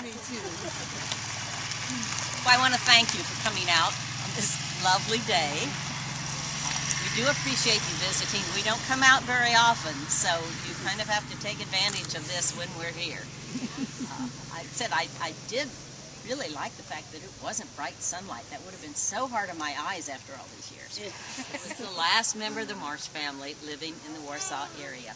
Me too. Well, I want to thank you for coming out on this lovely day. We do appreciate you visiting. We don't come out very often, so you kind of have to take advantage of this when we're here. I said I did really like the fact that it wasn't bright sunlight. That would have been so hard on my eyes after all these years. It was the last member of the Marsh family living in the Warsaw area.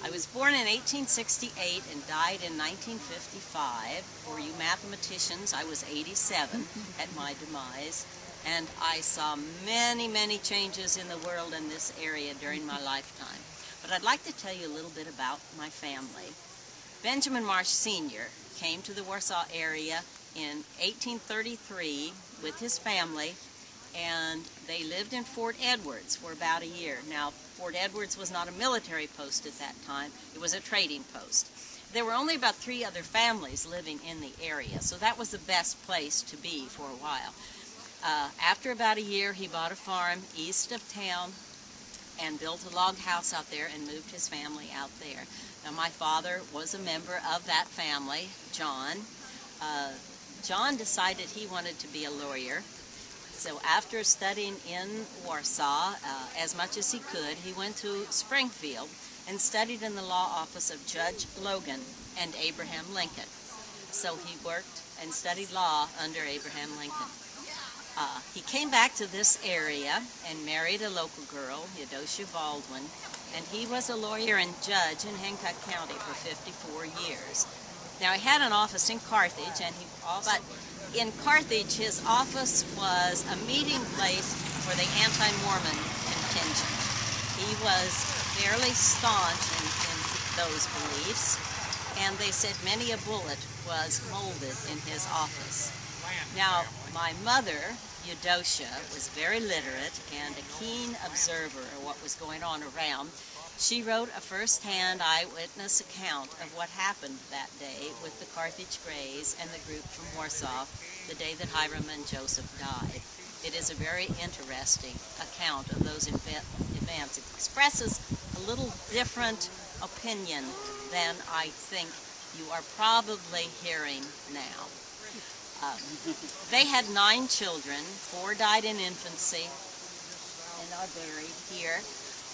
I was born in 1868 and died in 1955. For you mathematicians, I was 87 at my demise, and I saw many, many changes in the world in this area during my lifetime. But I'd like to tell you a little bit about my family. Benjamin Marsh Sr. came to the Warsaw area in 1833 with his family, and they lived in Fort Edwards for about a year. Now, Fort Edwards was not a military post at that time. It was a trading post. There were only about 3 other families living in the area, so that was the best place to be for a while. After about a year, he bought a farm east of town and built a log house out there and moved his family out there. Now, my father was a member of that family, John. John decided he wanted to be a lawyer. So after studying in Warsaw as much as he could, he went to Springfield and studied in the law office of Judge Logan and Abraham Lincoln. So he worked and studied law under Abraham Lincoln. He came back to this area and married a local girl, Eudocia Baldwin, and he was a lawyer and judge in Hancock County for 54 years. Now, he had an office in Carthage, and but in Carthage, his office was a meeting place for the anti-Mormon contingent. He was fairly staunch in those beliefs, and they said many a bullet was molded in his office. Now, my mother, Eudocia, was very literate and a keen observer of what was going on around. She wrote a first-hand eyewitness account of what happened that day with the Carthage Grays and the group from Warsaw, the day that Hiram and Joseph died. It is a very interesting account of those events. It expresses a little different opinion than I think you are probably hearing now. They had 9 children. 4 died in infancy and are buried here.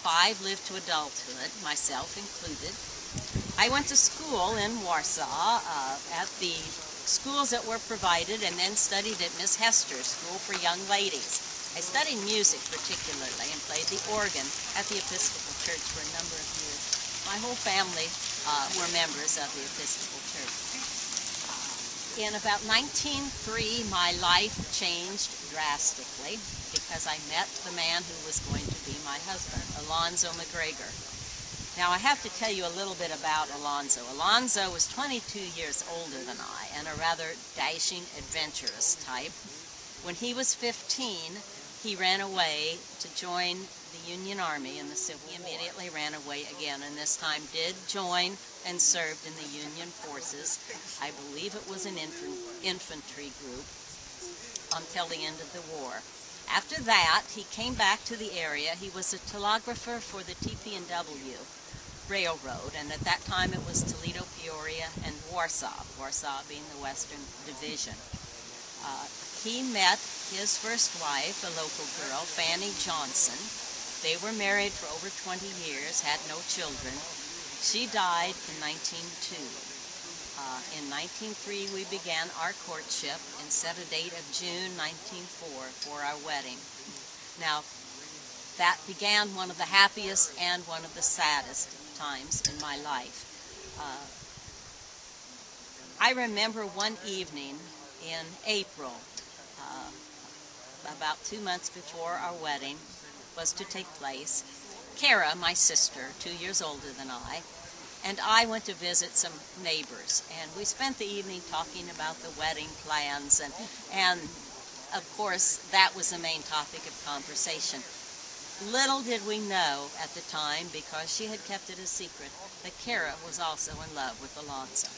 5 lived to adulthood, myself included. I went to school in Warsaw at the schools that were provided, and then studied at Miss Hester's School for Young Ladies. I studied music particularly and played the organ at the Episcopal Church for a number of years. My whole family were members of the Episcopal Church. In about 1903, my life changed drastically because I met the man who was going to be my husband, Adele McGregor. Now, I have to tell you a little bit about Alonzo. Alonzo was 22 years older than I and a rather dashing, adventurous type. When he was 15, he ran away to join the Union Army in the Civil War. He immediately ran away again, and this time did join and served in the Union forces. I believe it was an infantry group until the end of the war. After that, he came back to the area. He was a telegrapher for the TP&W Railroad, and at that time it was Toledo, Peoria, and Warsaw, Warsaw being the Western Division. He met his first wife, a local girl, Fanny Johnson. They were married for over 20 years, had no children. She died in 1902. In 1903, we began our courtship and set a date of June 1904 for our wedding. Now, that began one of the happiest and one of the saddest times in my life. I remember one evening in April, about 2 months before our wedding was to take place, Kara, my sister, 2 years older than and I went to visit some neighbors, and we spent the evening talking about the wedding plans, and of course that was the main topic of conversation. Little did we know at the time, because she had kept it a secret, that Kara was also in love with Alonzo.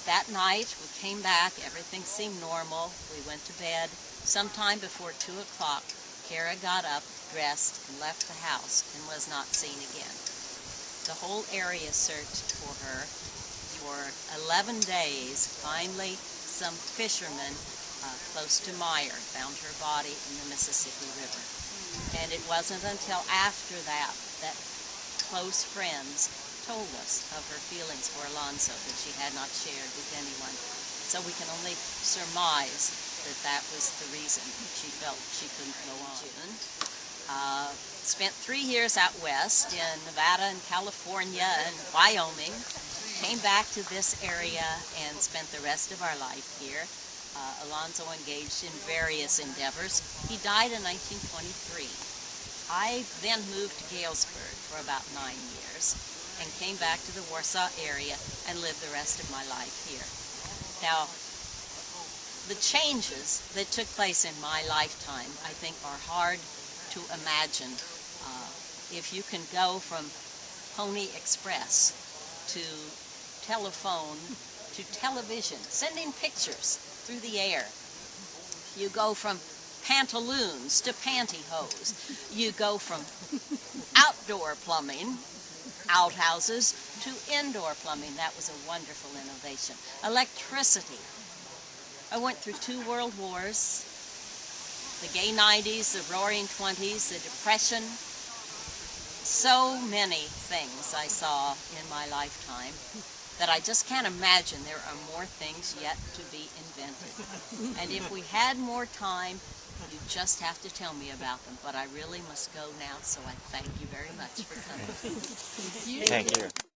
That night we came back, everything seemed normal. We went to bed. Sometime before 2 o'clock, Kara got up, dressed, and left the house and was not seen again. The whole area searched for her. for 11 days, finally some fishermen close to Meyer found her body in the Mississippi River. And it wasn't until after that that close friends told us of her feelings for Alonzo that she had not shared with anyone. So we can only surmise that that was the reason she felt she couldn't go on. June. Spent 3 years out west in Nevada and California and Wyoming. Came back to this area and spent the rest of our life here. Alonzo engaged in various endeavors. He died in 1923. I then moved to Galesburg for about 9 years and came back to the Warsaw area and lived the rest of my life here. Now, the changes that took place in my lifetime, I think, are hard to imagine. If you can go from Pony Express to telephone to television, sending pictures through the air. You go from pantaloons to pantyhose. You go from outdoor plumbing, outhouses, to indoor plumbing. That was a wonderful innovation. Electricity. I went through 2 world wars, the gay 90s, the roaring 20s, the Depression. So many things I saw in my lifetime that I just can't imagine there are more things yet to be invented. And if we had more time, you just have to tell me about them. But I really must go now, so I thank you very much for coming. Thank you.